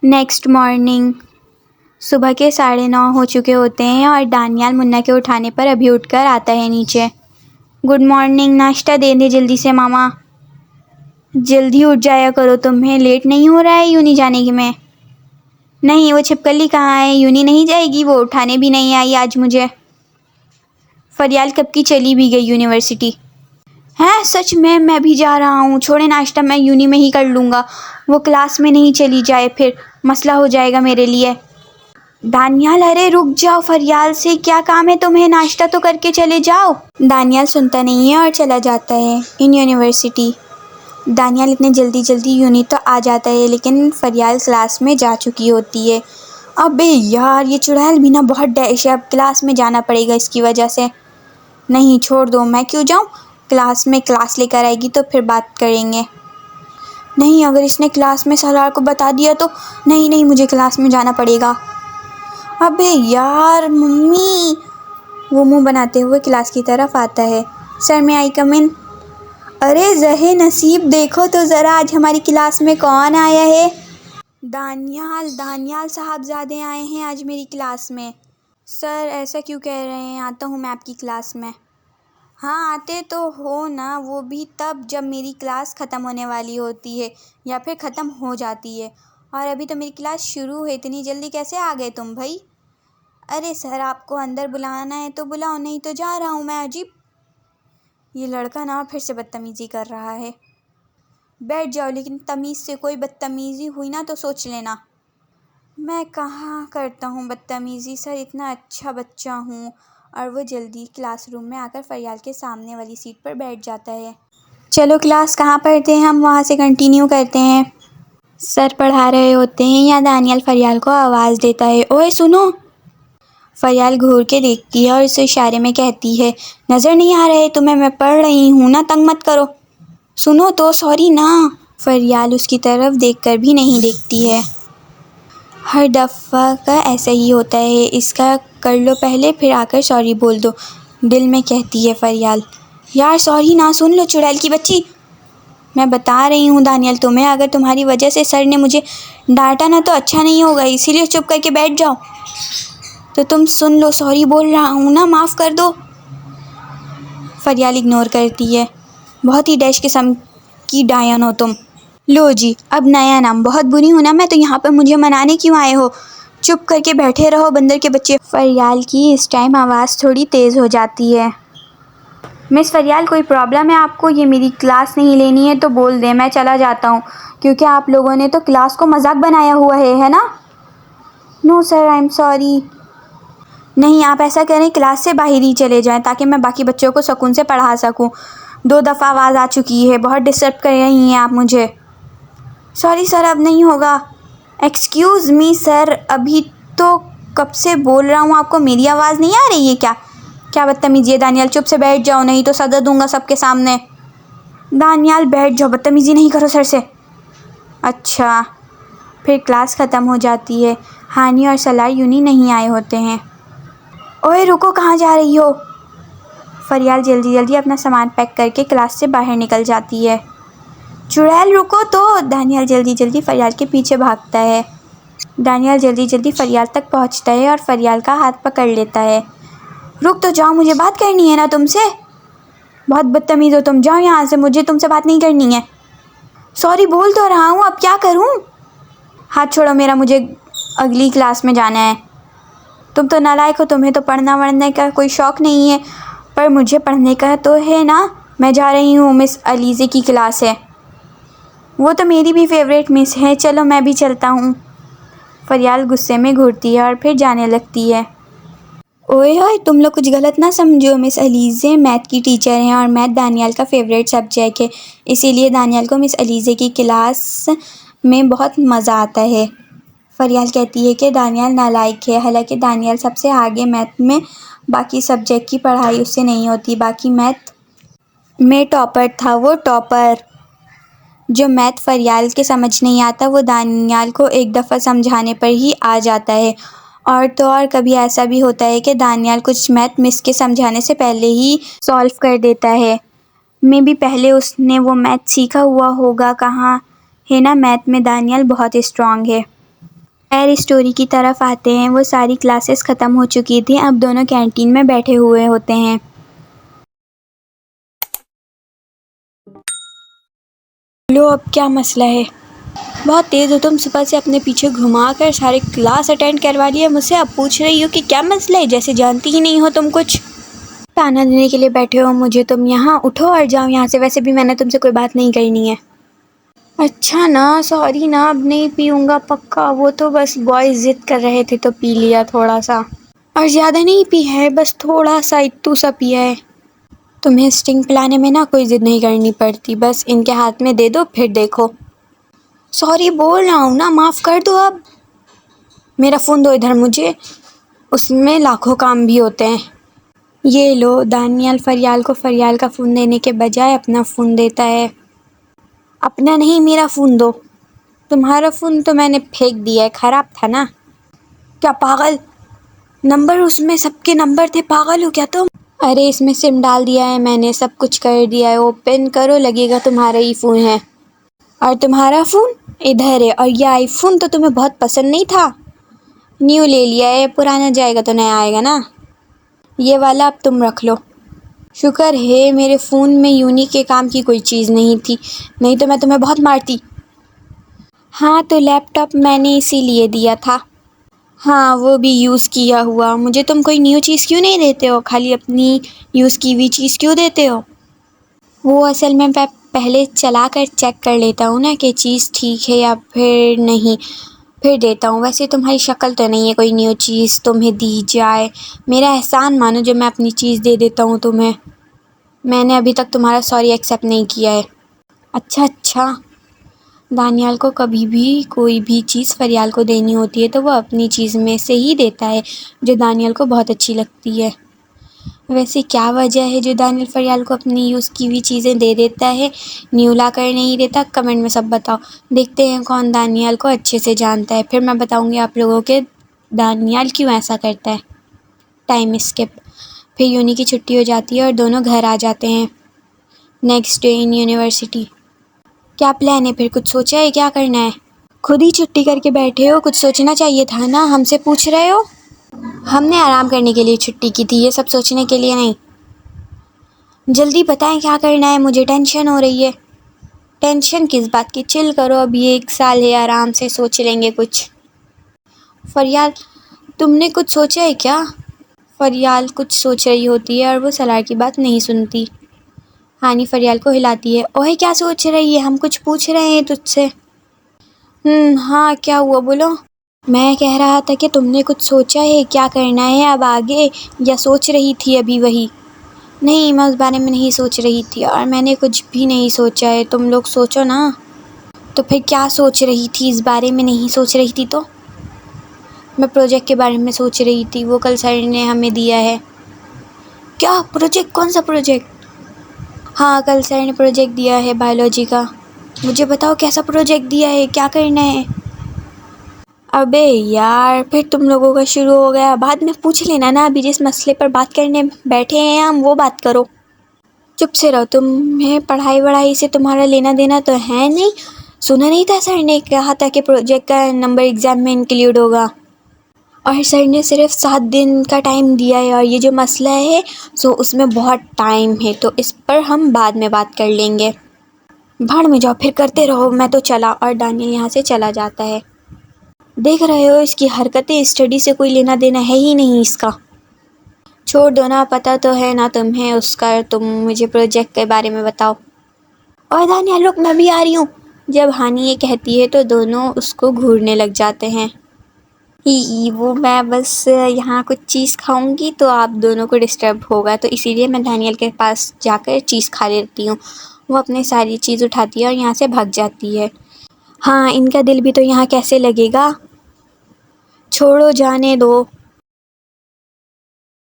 Next morning सुबह के 9:30 हो चुके होते हैं और दानियाल मुन्ना के उठाने पर अभी उठकर आता है नीचे। गुड मॉर्निंग, नाश्ता दे दे जल्दी से मामा। जल्दी उठ जाया करो, तुम्हें लेट नहीं हो रहा है यूनी जाने की में? नहीं, वो छिपकली कहाँ है? यूनी नहीं जाएगी, वो उठाने भी नहीं आई आज मुझे। फरियाल कब की चली भी गई यूनिवर्सिटी। हैं सच में? मैं भी जा रहा हूँ। छोड़े नाश्ता, मैं यूनी में ही कर लूँगा। वो क्लास में नहीं चली जाए फिर मसला हो जाएगा मेरे लिए। दानियाल, अरे रुक जाओ, फरियाल से क्या काम है तुम्हें? नाश्ता तो करके चले जाओ। दानियाल सुनता नहीं है और चला जाता है इन यूनिवर्सिटी। दानियाल इतने जल्दी जल्दी यूनी तो आ जाता है, लेकिन फरियाल क्लास में जा चुकी होती है। अबे यार, ये चुड़ैल भी ना बहुत डैश है। अब क्लास में जाना पड़ेगा इसकी वजह से। नहीं छोड़ दो, मैं क्यों जाऊँ? क्लास में क्लास लेकर आएगी तो फिर बात करेंगे। नहीं, अगर इसने क्लास में सलार को बता दिया तो नहीं नहीं, मुझे क्लास में जाना पड़ेगा। अबे यार मम्मी। वो मुंह बनाते हुए क्लास की तरफ आता है। सर में आई कम इन? अरे जहे नसीब, देखो तो ज़रा आज हमारी क्लास में कौन आया है। दानियाल साहबजादे आए हैं आज मेरी क्लास में। सर ऐसा क्यों कह रहे हैं? आता हूँ मैं आपकी क्लास में। हाँ आते तो हो ना, वो भी तब जब मेरी क्लास ख़त्म होने वाली होती है या फिर ख़त्म हो जाती है। और अभी तो मेरी क्लास शुरू है, इतनी जल्दी कैसे आ गए तुम भाई? अरे सर, आपको अंदर बुलाना है तो बुलाओ, नहीं तो जा रहा हूँ मैं। अजीब, ये लड़का ना फिर से बदतमीज़ी कर रहा है। बैठ जाओ, लेकिन तमीज़ से। कोई बदतमीज़ी हुई ना तो सोच लेना। मैं कहाँ करता हूँ बदतमीज़ी सर, इतना अच्छा बच्चा हूँ। और वो जल्दी क्लासरूम में आकर फरियाल के सामने वाली सीट पर बैठ जाता है। चलो क्लास कहाँ पढ़ते हैं हम, वहाँ से कंटिन्यू करते हैं। सर पढ़ा रहे होते हैं या दानियाल फरियाल को आवाज़ देता है, ओए सुनो। फरियाल घूर के देखती है और उसे इशारे में कहती है, नज़र नहीं आ रहे तुम्हें? मैं पढ़ रही हूँ ना, तंग मत करो। सुनो तो, सॉरी ना। फरियाल उसकी तरफ देखकर भी नहीं देखती है। हर दफ़ा का ऐसा ही होता है, इसका कर लो पहले फिर आकर सॉरी बोल दो, दिल में कहती है फरियाल। यार सॉरी ना, सुन लो चुड़ैल की बच्ची। मैं बता रही हूँ दानियाल तुम्हें, अगर तुम्हारी वजह से सर ने मुझे डांटा ना तो अच्छा नहीं होगा, इसीलिए चुप करके बैठ जाओ। तो तुम सुन लो, सॉरी बोल रहा हूँ ना, माफ़ कर दो। फरियाल इग्नोर करती है। बहुत ही डैश किस्म की डायन हो तुम। लो जी, अब नया नाम। बहुत बुरी हूँ ना मैं तो यहाँ पर, मुझे मनाने क्यों आए हो? चुप करके बैठे रहो बंदर के बच्चे। फरियाल की इस टाइम आवाज़ थोड़ी तेज़ हो जाती है। मिस फरियाल, कोई प्रॉब्लम है आपको? ये मेरी क्लास नहीं लेनी है तो बोल दें, मैं चला जाता हूँ, क्योंकि आप लोगों ने तो क्लास को मजाक बनाया हुआ है ना? No sir, I am sorry. नहीं, आप ऐसा करें, क्लास से बाहर ही चले जाएं ताकि मैं बाकी बच्चों को सुकून से पढ़ा सकूं। 2 दफ़ा आवाज़ आ चुकी है, बहुत डिस्टर्ब कर रही हैं आप मुझे। सॉरी सर, अब नहीं होगा। एक्सक्यूज़ मी सर, अभी तो कब से बोल रहा हूँ, आपको मेरी आवाज़ नहीं आ रही है क्या? क्या बदतमीज़ी है दानियाल, चुप से बैठ जाओ नहीं तो सजा दूंगा सबके सामने। दानियाल बैठ जाओ, बदतमीज़ी नहीं करो सर से। अच्छा। फिर क्लास ख़त्म हो जाती है। हानी और सलार यूनी नहीं आए होते हैं। ओए रुको, कहाँ जा रही हो? फरियाल जल्दी जल्दी अपना सामान पैक करके क्लास से बाहर निकल जाती है। चुड़ैल रुको तो। दानियाल जल्दी जल्दी फरियाल के पीछे भागता है। दानियाल जल्दी जल्दी फरियाल तक पहुंचता है और फरियाल का हाथ पकड़ लेता है। रुक तो जाओ, मुझे बात करनी है ना तुमसे। बहुत बदतमीज़ हो तुम, जाओ यहाँ से, मुझे तुमसे बात नहीं करनी है। सॉरी बोल तो रहा हूँ, अब क्या करूँ? हाथ छोड़ो मेरा, मुझे अगली क्लास में जाना है। तुम तो नालायक हो, तुम्हें तो पढ़ना वढ़ने का कोई शौक़ नहीं है, पर मुझे पढ़ने का तो है ना। मैं जा रही हूँ, मिस अलीज़े की क्लास है। वो तो मेरी भी फेवरेट मिस है, चलो मैं भी चलता हूँ। फरियाल गुस्से में घूरती है और फिर जाने लगती है। ओए ओए, तुम लोग कुछ गलत ना समझो, मिस अलीज़े मैथ की टीचर हैं और मैथ दानियाल का फेवरेट सब्जेक्ट है, इसीलिए दानियाल को मिस अलीज़े की क्लास में बहुत मज़ा आता है। फरियाल कहती है कि दानियाल नालायक है, हालांकि दानियाल सबसे आगे मैथ में, बाकी सब्जेक्ट की पढ़ाई उससे नहीं होती। बाकी मैथ में टॉपर था वो, टॉपर। जो मैथ फरियाल के समझ नहीं आता वो दानियाल को एक दफ़ा समझाने पर ही आ जाता है। और तो और कभी ऐसा भी होता है कि दानियाल कुछ मैथ मिस के समझाने से पहले ही सॉल्व कर देता है। मे भी पहले उसने वो मैथ सीखा हुआ होगा, कहाँ है ना, मैथ में दानियाल बहुत स्ट्रांग है। खैर स्टोरी की तरफ आते हैं। वो सारी क्लासेस ख़त्म हो चुकी थी। अब दोनों कैंटीन में बैठे हुए होते हैं। लो, अब क्या मसला है? बहुत तेज़ हो तुम, सुबह से अपने पीछे घुमा कर सारे क्लास अटेंड करवा लिए मुझसे, अब पूछ रही हो कि क्या मसला है, जैसे जानती ही नहीं हो तुम कुछ। ताना देने के लिए बैठे हो मुझे तुम? यहाँ उठो और जाओ यहाँ से। वैसे भी मैंने तुमसे कोई बात नहीं करनी है। अच्छा ना, सॉरी ना, अब नहीं पीऊँगा पक्का। वो तो बस बॉयज़ ज़िद कर रहे थे तो पी लिया थोड़ा सा, और ज़्यादा नहीं पी है, बस थोड़ा सा इत्तू सा पिया है। तुम्हें स्टिंग पिलाने में ना कोई ज़िद नहीं करनी पड़ती, बस इनके हाथ में दे दो फिर देखो। सॉरी बोल रहा हूँ ना, माफ़ कर दो अब। मेरा फ़ोन दो इधर मुझे, उसमें लाखों काम भी होते हैं। ये लो। दानियाल फरियाल को फरियाल का फ़ोन देने के बजाय अपना फ़ोन देता है। अपना नहीं, मेरा फ़ोन दो। तुम्हारा फ़ोन तो मैंने फेंक दिया है, ख़राब था ना। क्या पागल? नंबर उसमें सबके नंबर थे, पागल हो क्या तुम? अरे इसमें सिम डाल दिया है मैंने, सब कुछ कर दिया है। ओपन करो, लगेगा तुम्हारा ही फ़ोन है। और तुम्हारा फ़ोन इधर है। और ये आईफ़ोन तो तुम्हें बहुत पसंद नहीं था, न्यू ले लिया है। पुराना जाएगा तो नया आएगा ना। ये वाला अब तुम रख लो। शुक्र है मेरे फ़ोन में यूनी के काम की कोई चीज़ नहीं थी, नहीं तो मैं तुम्हें बहुत मारती। हाँ तो लैपटॉप मैंने इसीलिए दिया था। हाँ वो भी यूज़ किया हुआ। मुझे तुम कोई न्यू चीज़ क्यों नहीं देते हो, खाली अपनी यूज़ की हुई चीज़ क्यों देते हो? वो असल में मैं पहले चला कर चेक कर लेता हूँ ना कि चीज़ ठीक है या फिर नहीं, फिर देता हूँ। वैसे तुम्हारी शक्ल तो नहीं है कोई न्यू चीज़ तुम्हें दी जाए। मेरा एहसान मानो जो मैं अपनी चीज़ दे देता हूँ तुम्हें। मैंने अभी तक तुम्हारा सॉरी एक्सेप्ट नहीं किया है। अच्छा, दानियाल को कभी भी कोई भी चीज़ फरियाल को देनी होती है तो वो अपनी चीज़ में से ही देता है जो दानियाल को बहुत अच्छी लगती है। वैसे क्या वजह है जो दानियाल फरियाल को अपनी यूज़ की हुई चीज़ें दे देता है, न्यू ला कर नहीं देता? कमेंट में सब बताओ। देखते हैं कौन दानियाल को अच्छे से जानता है, फिर मैं बताऊँगी आप लोगों के दानियाल क्यों ऐसा करता है। Time skip. फिर यूनी की छुट्टी हो जाती है और दोनों घर आ जाते हैं। Next day in university. क्या प्लान है फिर, कुछ सोचा है क्या करना है? खुद ही छुट्टी करके बैठे हो, कुछ सोचना चाहिए था ना, हमसे पूछ रहे हो? हमने आराम करने के लिए छुट्टी की थी, ये सब सोचने के लिए नहीं। जल्दी बताएं क्या करना है, मुझे टेंशन हो रही है। टेंशन किस बात की, चिल करो, अभी 1 साल है, आराम से सोच लेंगे कुछ। फरियाल तुमने कुछ सोचा है क्या? फरियाल कुछ सोच रही होती है और वो सलार की बात नहीं सुनती। हानी फरियाल को हिलाती है। ओए क्या सोच रही है, हम कुछ पूछ रहे हैं तुझसे। हाँ क्या हुआ, बोलो। मैं कह रहा था कि तुमने कुछ सोचा है क्या करना है अब आगे, या सोच रही थी अभी वही? नहीं, मैं उस बारे में नहीं सोच रही थी और मैंने कुछ भी नहीं सोचा है, तुम लोग सोचो ना। तो फिर क्या सोच रही थी, इस बारे में नहीं सोच रही थी तो? मैं प्रोजेक्ट के बारे में सोच रही थी, वो कल सर ने हमें दिया है। क्या प्रोजेक्ट, कौन सा प्रोजेक्ट? हाँ कल सर ने प्रोजेक्ट दिया है बायोलॉजी का। मुझे बताओ कैसा प्रोजेक्ट दिया है, क्या करना है? अबे यार, फिर तुम लोगों का शुरू हो गया। बाद में पूछ लेना ना, अभी जिस मसले पर बात करने बैठे हैं हम वो बात करो। चुप से रहो, तुम्हें पढ़ाई वढ़ाई से तुम्हारा लेना देना तो है नहीं। सुना नहीं था सर ने कहा था कि प्रोजेक्ट का नंबर एग्ज़ाम में इंक्लूड होगा, और सर ने सिर्फ 7 दिन का टाइम दिया है, और ये जो मसला है सो उसमें बहुत टाइम है, तो इस पर हम बाद में बात कर लेंगे। भाड़ में जाओ, फिर करते रहो, मैं तो चला। और दानियल यहाँ से चला जाता है। देख रहे हो इसकी हरकतें, स्टडी से कोई लेना देना है ही नहीं इसका। छोड़ दो ना, पता तो है ना तुम्हें उसका। तुम मुझे प्रोजेक्ट के बारे में बताओ। और दानियल लोग, मैं भी आ रही हूँ। जब हानी ये कहती है तो दोनों उसको घूरने लग जाते हैं। वो मैं बस यहाँ कुछ चीज़ खाऊंगी तो आप दोनों को डिस्टर्ब होगा, तो इसीलिए मैं दानियल के पास जाकर चीज़ खा लेती हूँ। वो अपनी सारी चीज़ उठाती है और यहाँ से भाग जाती है। हाँ इनका दिल भी तो यहाँ कैसे लगेगा, छोड़ो जाने दो।